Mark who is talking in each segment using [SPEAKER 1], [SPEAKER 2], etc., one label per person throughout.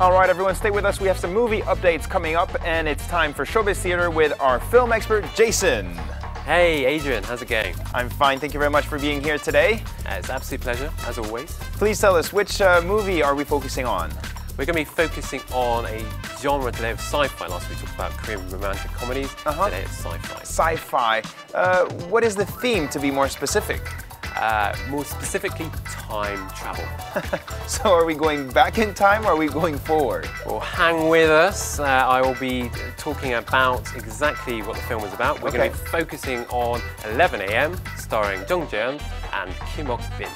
[SPEAKER 1] All right, everyone, stay with us. We have some movie updates coming up, and it's time for Showbiz Theater with our film expert, Jason.
[SPEAKER 2] Hey, Adrian, how's it going?
[SPEAKER 1] I'm fine. Thank you very much for being here today.
[SPEAKER 2] It's an absolute pleasure, as always.
[SPEAKER 1] Please tell us, which movie are we focusing on?
[SPEAKER 2] We're going to be focusing on a genre today of sci-fi. Last week we talked about Korean romantic comedies. Today it's sci-fi.
[SPEAKER 1] Sci-fi. What is the theme, to be more specific?
[SPEAKER 2] More specifically, time travel.
[SPEAKER 1] So are we going back in time or are we going forward?
[SPEAKER 2] Well, hang with us. I will be talking about exactly what the film is about. We're going to be focusing on 11 AM, starring Jung Jae-hyun and Kim Hyun-seok.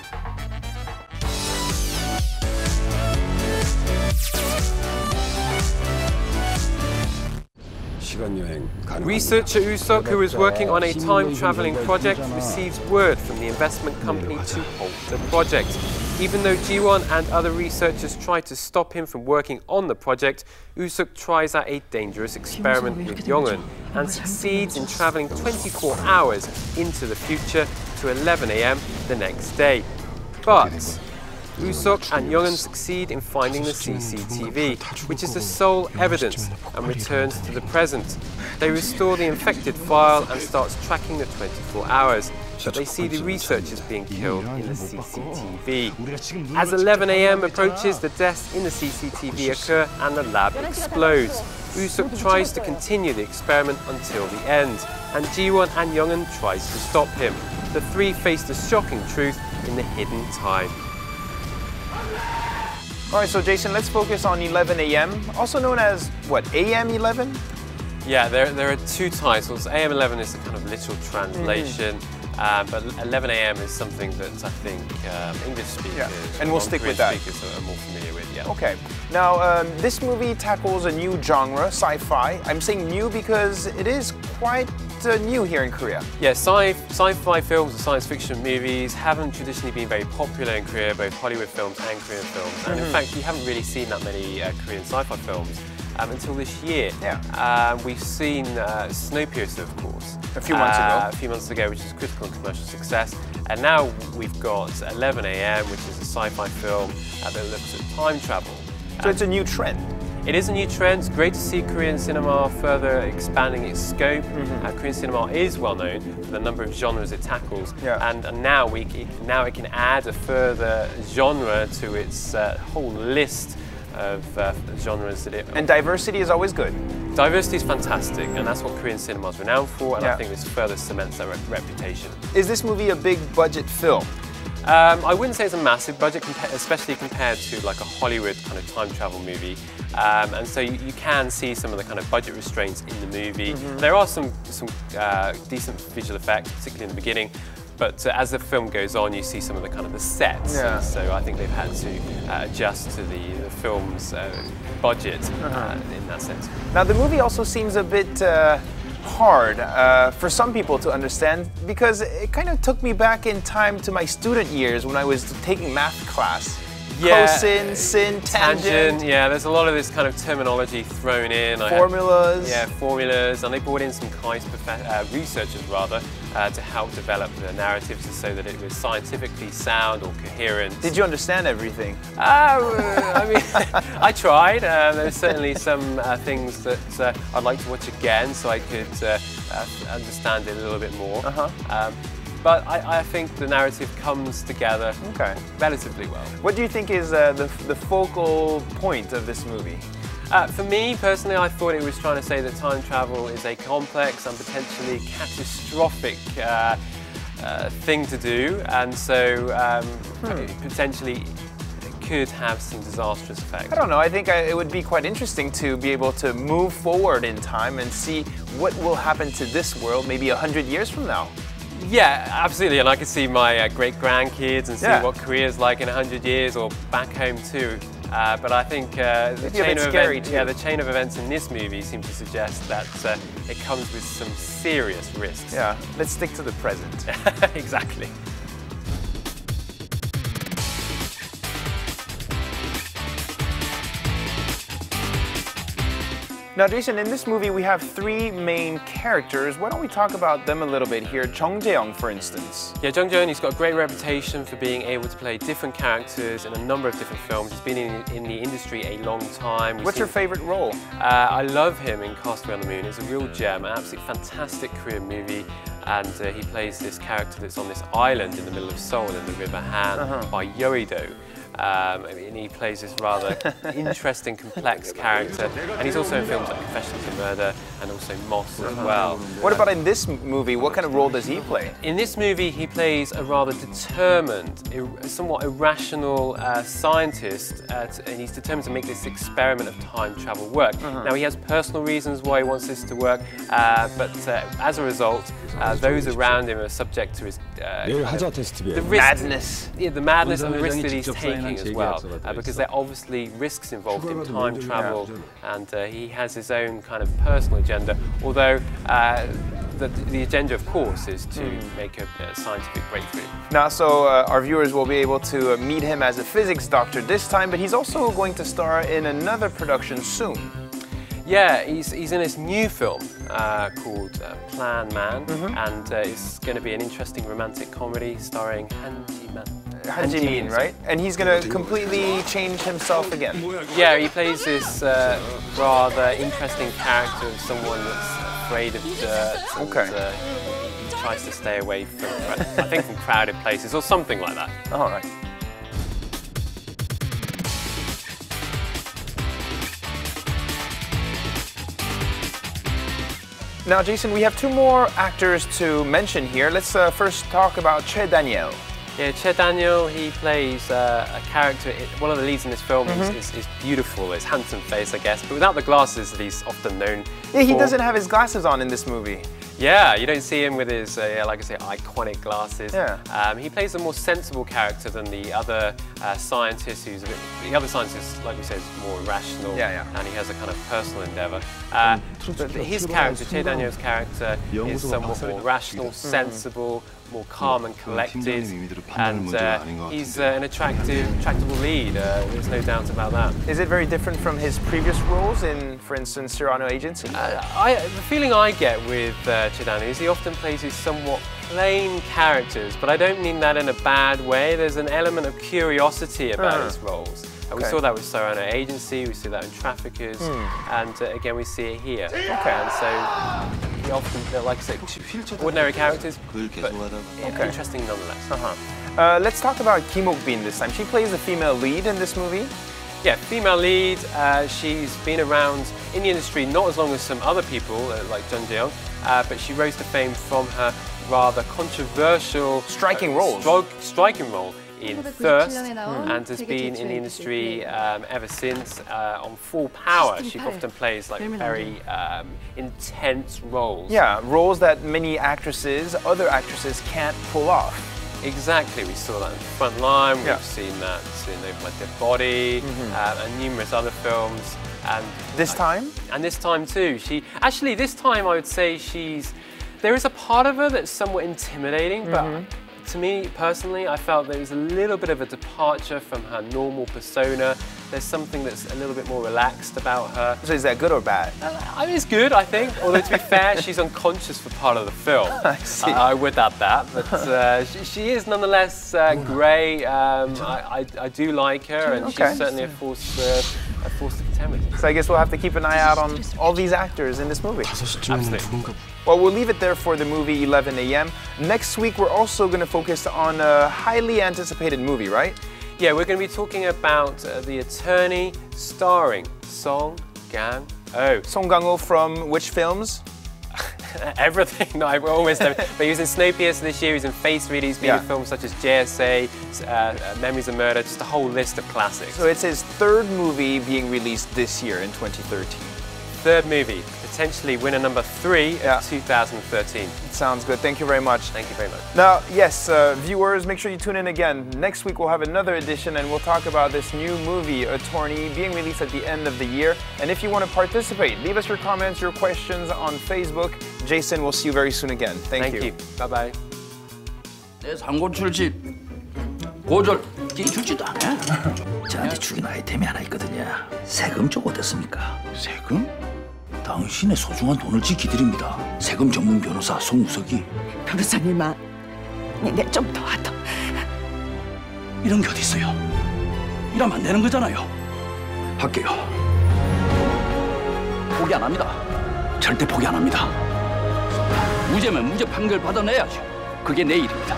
[SPEAKER 2] Researcher Woo-seok, who is working on a time-traveling project, receives word from the investment company to halt the project. Even though Ji-won and other researchers try to stop him from working on the project, Woo-seok tries out a dangerous experiment with Young-eun and succeeds in traveling 24 hours into the future to 11 AM the next day. But Woo-seok and Young-eun succeed in finding the CCTV, which is the sole evidence, and returns to the present. They restore the infected file and starts tracking the 24 hours. But they see the researchers being killed in the CCTV. As 11 AM approaches, the deaths in the CCTV occur and the lab explodes. Woo-seok tries to continue the experiment until the end, and Ji-won and Young-eun tries to stop him. The three face the shocking truth in the hidden time.
[SPEAKER 1] All right, so Jason, let's focus on 11 AM, also known as, what, AM11?
[SPEAKER 2] Yeah, there are two titles. AM11 is a kind of literal translation, but 11 AM is something that I think English speakers
[SPEAKER 1] and we'll stick with that.
[SPEAKER 2] Speakers are more familiar with. Yeah.
[SPEAKER 1] Okay. Now, this movie tackles a new genre, sci-fi. I'm saying new because it is quite new here in Korea.
[SPEAKER 2] Yeah, sci-fi films or science fiction movies haven't traditionally been very popular in Korea, both Hollywood films and Korean films. And in fact, you haven't really seen that many Korean sci-fi films until this year.
[SPEAKER 1] Yeah.
[SPEAKER 2] We've seen Snowpiercer, of course.
[SPEAKER 1] A few months ago.
[SPEAKER 2] A few months ago, which is a critical and commercial success. And now we've got 11 AM, which is a sci-fi film that looks at time travel.
[SPEAKER 1] So it's a new trend.
[SPEAKER 2] It is a new trend. It's great to see Korean cinema further expanding its scope. Korean cinema is well known for the number of genres it tackles, and now it can add a further genre to its whole list of genres that it.
[SPEAKER 1] And diversity is always good.
[SPEAKER 2] Diversity is fantastic, and that's what Korean cinema is renowned for. And I think this further cements that reputation.
[SPEAKER 1] Is this movie a big budget film?
[SPEAKER 2] I wouldn't say it's a massive budget, especially compared to like a Hollywood kind of time travel movie. And so you can see some of the kind of budget restraints in the movie. There are some decent visual effects, particularly in the beginning. But as the film goes on, you see some of the kind of the sets. And so I think they've had to adjust to the film's budget in that sense.
[SPEAKER 1] Now the movie also seems a bit hard for some people to understand because it kind of took me back in time to my student years when I was taking math class. Cosine, sin, tangent.
[SPEAKER 2] Yeah, there's a lot of this kind of terminology thrown in.
[SPEAKER 1] Formulas.
[SPEAKER 2] Formulas, and they brought in some researchers rather to help develop the narratives so that it was scientifically sound or coherent.
[SPEAKER 1] Did you understand everything?
[SPEAKER 2] I mean, I tried. There's certainly some things that I'd like to watch again so I could understand it a little bit more. But I think the narrative comes together relatively well.
[SPEAKER 1] What do you think is the focal point of this movie?
[SPEAKER 2] For me, personally, I thought it was trying to say that time travel is a complex and potentially catastrophic thing to do, and so potentially it could have some disastrous effects.
[SPEAKER 1] I don't know, I think it would be quite interesting to be able to move forward in time and see what will happen to this world maybe 100 years from now.
[SPEAKER 2] Yeah, absolutely, and I could see my great-grandkids and see what Korea's like in 100 years, or back home too. But I think the chain of events in this movie seem to suggest that it comes with some serious risks.
[SPEAKER 1] Yeah, let's stick to the present.
[SPEAKER 2] Exactly.
[SPEAKER 1] Now, Jason, in this movie, we have three main characters. Why don't we talk about them a little bit here? Jung Jae-young, for instance.
[SPEAKER 2] Yeah, Jung Jae-young, he's got a great reputation for being able to play different characters in a number of different films. He's been in the industry a long time.
[SPEAKER 1] What's your favorite role?
[SPEAKER 2] I love him in Castaway on the Moon. It's a real gem, an absolutely fantastic Korean movie. And he plays this character that's on this island in the middle of Seoul in the River Han by Yeouido. And he plays this rather interesting, complex character. And he's also in films like Confessions of Murder and also Moss as well.
[SPEAKER 1] What about in this movie? What kind of role does he play?
[SPEAKER 2] In this movie, he plays a rather determined, somewhat irrational scientist, and he's determined to make this experiment of time travel work. Now, he has personal reasons why he wants this to work, but as a result, those around him are subject to his the
[SPEAKER 1] madness.
[SPEAKER 2] Yeah, the madness and the risk that he's taking as well, because there are obviously risks involved in time travel, and he has his own kind of personal agenda, although the agenda, of course, is to make a scientific breakthrough.
[SPEAKER 1] Now, so our viewers will be able to meet him as a physics doctor this time, but he's also going to star in another production soon.
[SPEAKER 2] Yeah, he's in this new film called Plan Man, and it's going to be an interesting romantic comedy starring Han Ji-min,
[SPEAKER 1] right? And he's going to completely change himself again.
[SPEAKER 2] Yeah, he plays this rather interesting character of someone that's afraid of dirt. And, he tries to stay away from, I think, from crowded places or something like that.
[SPEAKER 1] All right. Now, Jason, we have two more actors to mention here. Let's first talk about Choi Daniel.
[SPEAKER 2] Yeah, Choi Daniel, he plays a character, one of the leads in this film is beautiful, his handsome face, I guess, but without the glasses that he's often known
[SPEAKER 1] Yeah, he
[SPEAKER 2] for.
[SPEAKER 1] doesn't have his glasses on in this movie.
[SPEAKER 2] Yeah, you don't see him with his, like I say, iconic glasses.
[SPEAKER 1] Yeah.
[SPEAKER 2] He plays a more sensible character than the other scientist who's a bit, the other scientist, like we said, is more irrational. And he has a kind of personal endeavor. But his character, Choi Daniel's character, is somewhat more rational, sensible, more calm and collected, and he's an attractable lead. There's no doubt about that.
[SPEAKER 1] Is it very different from his previous roles in, for instance, Cyrano Agency?
[SPEAKER 2] The feeling I get with Choi Daniel is he often plays these somewhat plain characters, but I don't mean that in a bad way. There's an element of curiosity about his roles. We saw that with Cyrano Agency, we see that in Traffickers, and again we see it here. And so he often, like I said, ordinary characters, but interesting nonetheless.
[SPEAKER 1] Let's talk about Kim Hyun-seok this time. She plays the female lead in this movie.
[SPEAKER 2] Yeah, female lead. She's been around in the industry not as long as some other people, like Jung Jae-young, but she rose to fame from her rather controversial
[SPEAKER 1] striking role
[SPEAKER 2] in Thirst, and has been in the industry ever since. On Full Power, she often plays like very intense roles.
[SPEAKER 1] Yeah, roles that many other actresses can't pull off.
[SPEAKER 2] Exactly, we saw that in Front Line, we've seen that in Over My Dead Body, and numerous other films. And
[SPEAKER 1] this time?
[SPEAKER 2] And this time too. Actually, this time I would say there is a part of her that's somewhat intimidating, but to me, personally, I felt there was a little bit of a departure from her normal persona. There's something that's a little bit more relaxed about her.
[SPEAKER 1] So is that good or bad?
[SPEAKER 2] It's good, I think. Although, to be fair, she's unconscious for part of the film.
[SPEAKER 1] I see.
[SPEAKER 2] I would add that, but she is nonetheless great. I do like her, and she's certainly a force to contend with.
[SPEAKER 1] So I guess we'll have to keep an eye out on all these actors in this movie.
[SPEAKER 2] Absolutely.
[SPEAKER 1] Well, we'll leave it there for the movie 11 AM. Next week, we're also going to focus on a highly anticipated movie, right?
[SPEAKER 2] Yeah, we're going to be talking about The Attorney, starring Song Kang-ho.
[SPEAKER 1] Song Kang-ho from which films?
[SPEAKER 2] Everything. No, I almost don't. But he was in Snowpiercer this year, he was in Face Reader, he's been in films such as JSA, Memories of Murder, just a whole list of classics.
[SPEAKER 1] So it's his third movie being released this year in 2013.
[SPEAKER 2] Third movie, potentially winner number 3 of 2013.
[SPEAKER 1] Sounds good. Thank you very much.
[SPEAKER 2] Thank you very much.
[SPEAKER 1] Now, yes, viewers, make sure you tune in again. Next week we'll have another edition and we'll talk about this new movie, Attorney, being released at the end of the year. And if you want to participate, leave us your comments, your questions on Facebook. Jason, we'll see you very soon again. Thank you.
[SPEAKER 2] Bye-bye.
[SPEAKER 3] 내 상고 출신 고졸 끼주지도 않아. 저한테 주는 아이템이 하나 있거든요. 세금 쪽 어떻습니까? 세금? 당신의 소중한 돈을 지키드립니다. 세금 전문 변호사 송우석이.
[SPEAKER 4] 변호사님아, 내 좀 도와줘.
[SPEAKER 3] 이런 게 어디 있어요? 이러면 안 되는 거잖아요. 할게요. 포기 안 합니다. 절대 포기 안 합니다. 무죄면 무죄 판결 받아내야죠. 그게 내 일입니다.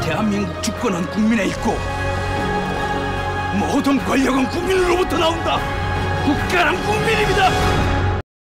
[SPEAKER 3] 대한민국 주권은 국민에 있고 모든 권력은 국민으로부터 나온다. 국가란 국민입니다.